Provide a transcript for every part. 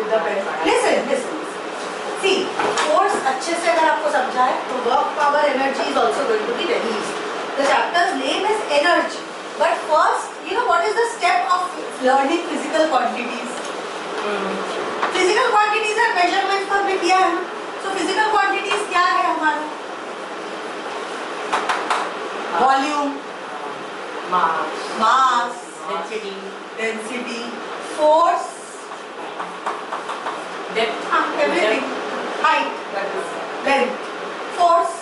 with the pen. Listen. See, force अच्छे से अगर आपको समझा है तो work, power, energy is also going to be very easy. The chapter's name is energy. But first, you know what is the step of learning physical quantities? Physical quantities are measurements पर भी किया है. So physical quantities क्या है हमारा? Volume, mass, density, force, depth, everything, height, length, force.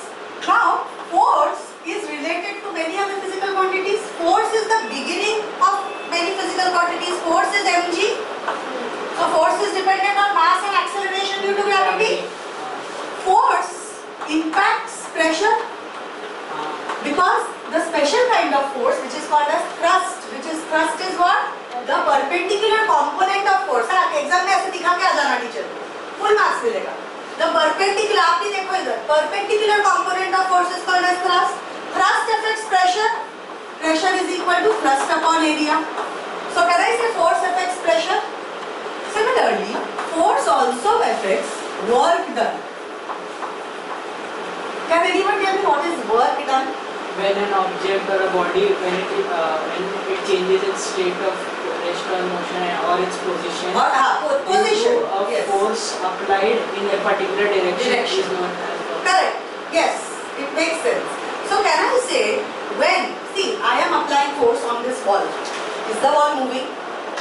Now, force is related to many other physical quantities. Force is the beginning of many physical quantities. Force is mg. So force is dependent on mass and acceleration due to gravity. Force impacts pressure because the special kind of force which is called as thrust, thrust is what? The perpendicular component of force. Exam में ऐसे दिखा के आ जाना teacher को, full marks मिलेगा. The perpendicular, आप भी देखो इधर, perpendicular component of force is called as thrust. Thrust affects pressure. Pressure is equal to thrust upon area. So can I say force affects pressure? Similarly, force also affects work done. Can anyone tell me what is work done? When an object or a body, when it changes its state of rest or motion or its position, position. A force applied in a particular direction is known as work. Correct. Yes, it makes sense. So can I say when, see, I am applying force on this wall. Is the wall moving?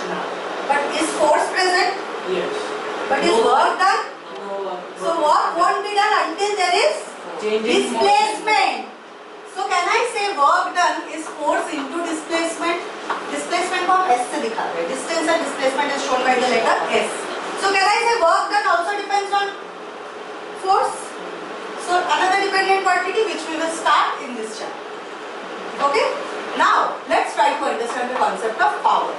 No. But is force present? Yes. But is work done? No work. So work won't be done until there is displacement. So can I say work done is force into displacement? Displacement को हम S से दिखाते हैं. Distance and displacement is shown by the letter S. So can I say work done also depends on force? So another dependent quantity which we will start in this chapter. Okay? Now let's try to understand the concept of power.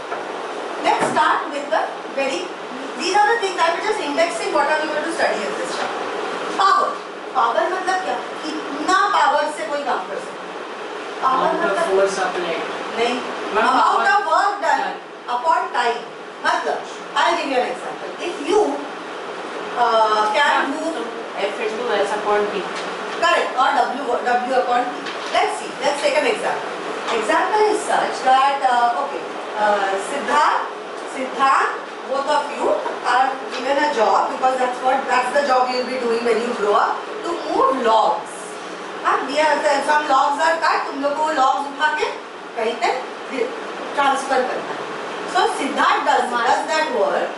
Let's start with the these are the things I am just indexing what are we going to study in this chapter. Power. Power मतलब क्या? कितना power से कोई काम कर सकता है? Power मतलब force applied. नहीं. Amount of work done upon time. मतलब I'll give you an example. If you can move F into S upon T. correct or W upon T. Let's see. Let's take an example. Example is such that Siddharth, both of you are given a job because that's the job you'll be doing when you grow up, to move logs. Some logs are cut, तुम लोग को logs उठा के कहीं पे transfer करना है. So Siddharth does that work,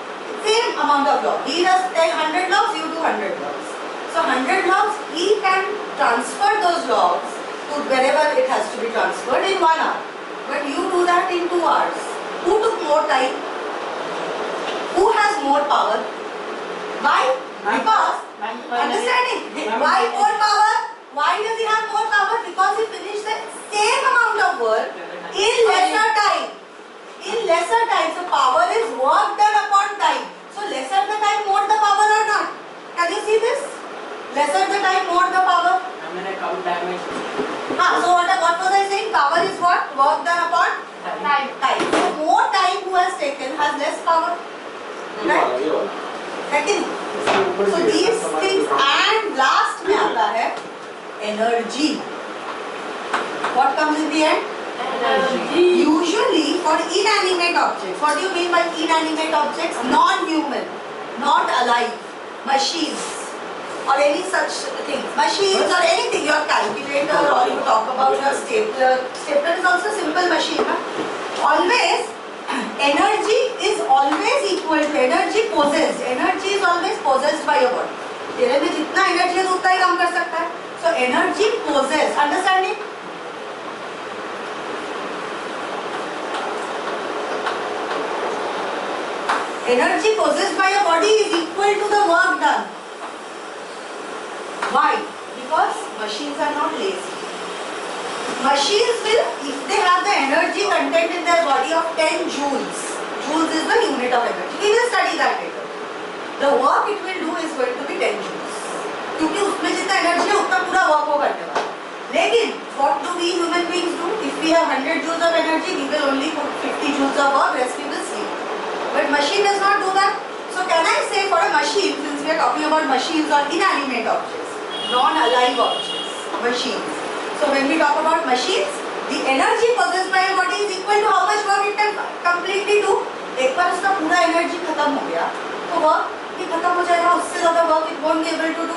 same amount of logs. He does 100 logs, you do 100 logs. So 100 logs, he can transfer those logs to wherever it has to be transferred in 1 hour. But you do that in 2 hours. Who took more time? Who has more power? Why? Because, understanding, why more power? Why does he have more power? Because he finished the same amount of work in lesser time. In lesser time. So power is work done upon time. So lesser the time, more the power or not? Can you see this? Lesser the time, more the power. I'm going to count damage. So what was I saying? Power is what? Work done upon time. So more time who has taken has less power. Right? Second. So these things, and last में आता है energy. What comes in the end? Energy. Usually for inanimate objects. What do you mean by inanimate objects? Non-human, not alive, machines or any such things. Machines or anything, your calculator or you talk about your stapler. Stapler is also a simple machine. Always, energy is always equal to energy possessed. Energy is always possessed by your body. तेरे में जितना energy है उतना ही काम कर सकता है. So energy possessed. Understanding? Energy possessed by your body is equal to the work done. Why? Because machines are not lazy. Machines will, if they have the energy content in their body of 10 joules, joules is the unit of energy. We will study that later. The work it will do is going to be 10 joules. क्योंकि उसमें जितना energy है उतना पूरा work वो करने वाला. लेकिन what do we human beings do? If we have 100 joules of energy, we will only put 50 joules of work, rest we will sleep. But machine does not do that. So can I say for a machine, since we are talking about machines or inanimate objects, non-alive objects, machines. So when we talk about machines, the energy possessed by a body is equal to how much work it can completely do. एक बार उसका पूरा energy खत्म हो गया, तो work भी खत्म हो जाएगा, उससे ज़्यादा work it won't be able to do.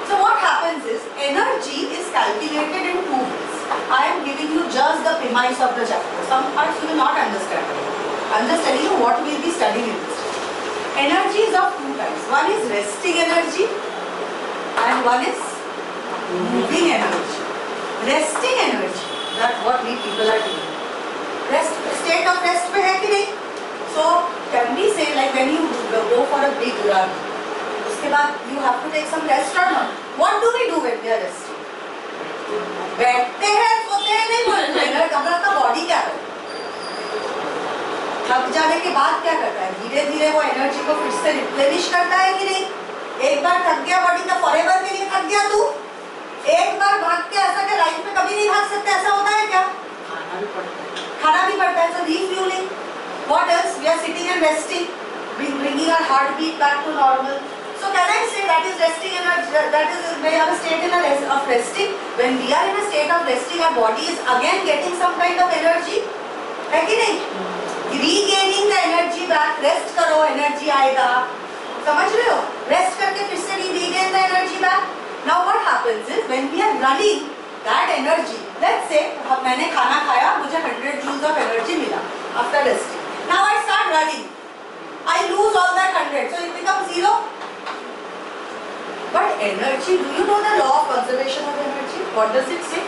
So what happens is energy is calculated in two ways. I am giving you just the premise of the chapter. Some parts you will not understand. I am just telling you what we will be studying in this. Energy is of two types. One is resting energy and one is moving energy. Resting energy, that's what we people are doing. Rest, state of rest पे है कि नहीं? So can we say like when you go for a big run, उसके बाद you have to take some rest or not? What do we do when we are resting? बैठते हैं, सोते हैं, नहीं बोलते हैं। हमारा बॉडी क्या करता है? थक जाने के बाद क्या करता है? धीरे धीरे वो एनर्जी को फिर से रिप्लेनिश करता है कि नहीं? एक बार थक गया बॉडी का फॉरएवर के लिए थक गया तू? एक बार भाग के ऐसा क्या लाइफ में कभी नहीं भाग सकते, ऐसा होता है क्या? खाना भी पड़ता है। So refueling. What else? We are sitting and resting, bringing our heartbeat back to normal. So can I say that is resting energy? That is we are a state in a of resting. When we are in a state of resting, our body is again getting some kind of energy. है कि नहीं? Regaining the energy back. Rest करो, energy आएगा. समझ रहे हो? Rest करके फिर से regain the energy back. Now what happens is when we are running, that energy. Let's say मैंने खाना खाया, मुझे 100 joules of energy मिला after resting. Now I start running. I lose all that 100, so it becomes 0. But energy, do you know the law of conservation of energy? What does it say?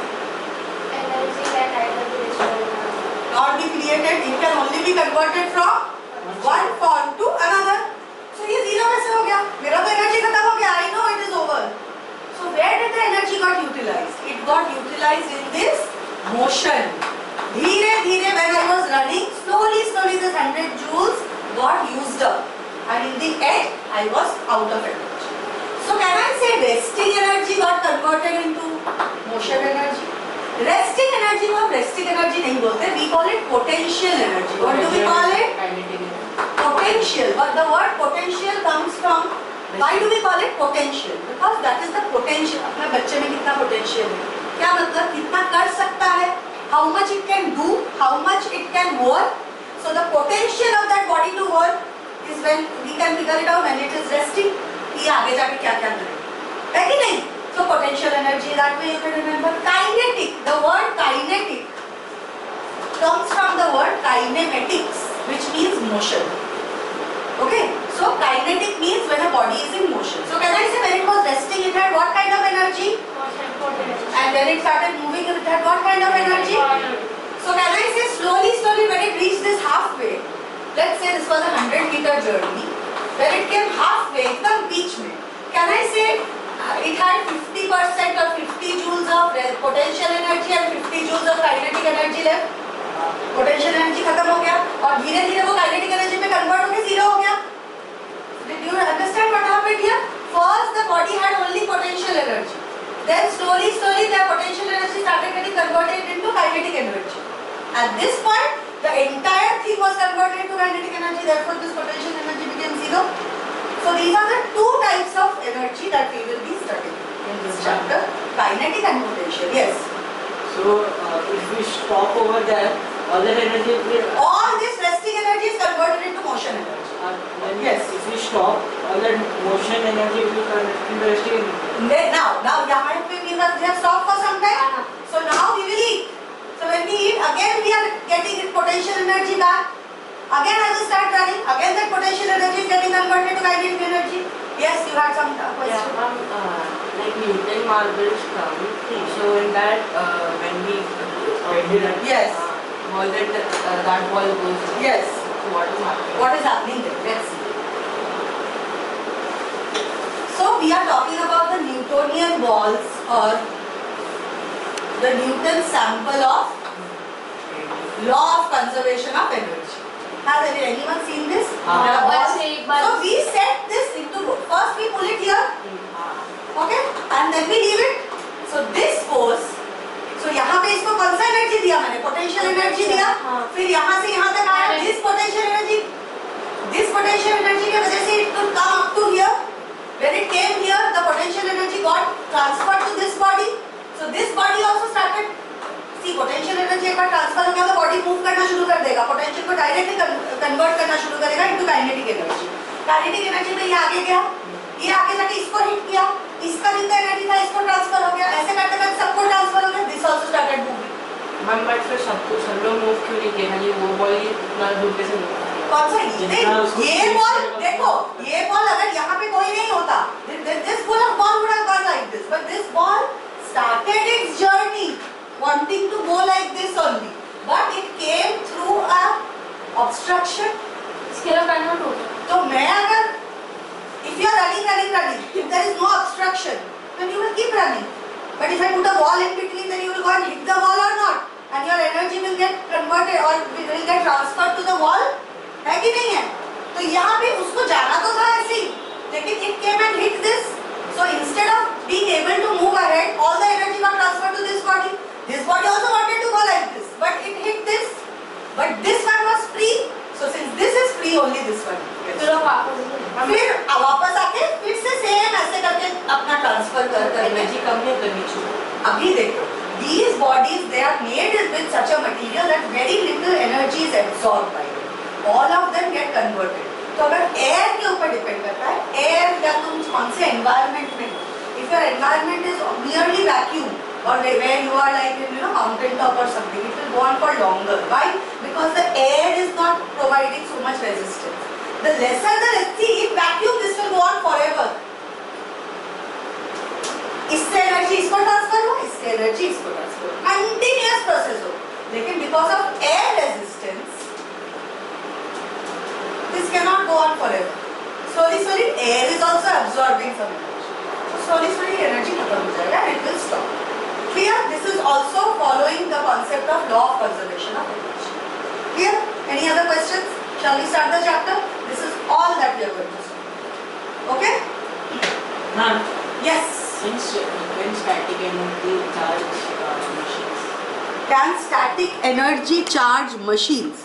Energy can either be destroyed or Not be created. It can only be converted from one form to another. So ये 0 कैसे हो गया? मेरा तो energy खत्म हो गया. I know it is over. So where did the energy got utilized? It got utilized in this motion. धीरे धीरे when I was running, slowly this 100 joules got used up, and in the end I was out of energy. So can I say resting energy got converted into motion energy? Resting energy को हम resting energy नहीं बोलते, we call it potential energy. What do we call it? Kinetic energy. Potential. But the word potential comes from, why do we call it potential? Because that is the potential. अपने बच्चे में कितना potential है? क्या मतलब कितना कर सकता है? How much it can do? How much it can work? So the potential of that body to work is when we can figure it out when it is resting. कि आगे जाके क्या क्या करें? है कि नहीं? So potential energy, that way you can remember. Kinetic. The word kinetic comes from the word kinematics, which means motion. Okay? So kinetic means when a body is in motion. So can I say when it was resting, it had what kind of energy? And when it started moving, it had what kind of energy? So can I say slowly when it reached this halfway, let's say this was a 100-meter journey, when it came halfway, एकदम बीच में, can I say it had 50% or 50 joules of potential energy and 50 joules of kinetic energy left? Potential energy खत्म हो गया और धीरे धीरे वो kinetic energy में convert होके 0 हो गया. Did you understand what happened here? First the body had only potential energy. Then slowly their potential energy started getting converted into kinetic energy. At this point, the entire thing was converted into kinetic energy. Therefore, this potential energy became 0. So these are the two types of energy that we will be studying in this chapter: kinetic and potential. Yes. So if we stop over there, all that energy will. All this resting energy is converted into motion energy. Then Yes. if we stop, all that motion energy will be converted into resting energy. Now यहाँ पे we have stopped for some time. So now we will eat. So when we eat, again we are getting potential energy back. Again I will start running. Again that potential energy is getting converted to kinetic energy. Yes, you had some question. Yeah, like Newton marbles come. So in that, when we Yes. ball that ball goes. Yes. So what is happening? What is happening there? Let's see. So we are talking about the Newtonian balls or the Newton sample of law of conservation of energy. Has anyone seen this? हाँ. Balls? एक बार So we set this into, first we pull it here, okay, and then we leave it. So this force, so यहाँ पे इसको कौन सा energy दिया मैंने? Potential energy दिया. हाँ. फिर यहाँ से यहाँ तक आया, this potential energy This potential energy के वजह से it could come up to here. When it came here, the potential energy got transferred to this body. So this body also started. See, potential energy एक बार transfer हो गया तो body move करना शुरू कर देगा. पोटेंशियल को डायरेक्टली कन्वर्ट करना शुरू करेगा into kinetic energy. Kinetic energy में ये आगे गया, ये आगे जाके इसको हिट किया, इसका जितना एनर्जी था इसको ट्रांसफर हो गया. ऐसे करते करते सबको ट्रांसफर हो गया. This also started moving. Ma'am but फिर सब लोग मूव क्यों नहीं किए? खाली वो बॉल इतना दूर कैसे मूव? कौन सा ये बॉल? देखो ये बॉल अगर यहाँ पे कोई नहीं होता, this ball would have gone like this, but this ball started its journey wanting to go like this only, but it came through a obstruction. इसके लिए करना होगा. तो मैं अगर if you are running, if there is no obstruction, then you will keep running. But if I put a wall in between, then you will go and hit the wall or not, and your energy will get converted or will get transferred to the wall. है कि नहीं है? तो यहाँ पे उसको जाना तो था ऐसे ही, लेकिन it came and hit this. So instead of being able to move ahead, all the energy got transferred to this body. This body also wanted to go like this, but it hit this. But this one was free. So since this is free, only this one. फिर वो वापस आके फिर से same ऐसे करके अपना transfer कर एनर्जी कम नहीं करनी चाहिए. अभी देखो, these bodies they are made with such a material that very little energy is absorbed by them. All of them get converted. तो अगर एयर के ऊपर डिपेंड करता है, एयर या तुम कौन से एनवायरनमेंट में, if your environment is merely vacuum or where you are like in mountain top or something, it will go on for longer. Why? Because the air is not providing so much resistance. The lesser the see in vacuum, this will go on forever. इससे energy इसको transfer हो, इससे energy इसको transfer हो, continuous process हो. लेकिन because of air resistance this cannot go on forever. Slowly air is also absorbing some energy. So slowly energy खत्म हो जाएगा and it will stop. Clear? This is also following the concept of law of conservation of energy. Clear? Any other questions? Shall we start the chapter? This is all that we are going to study. Okay? Ma'am, Yes. when static energy charge machines. Can static energy charge machines?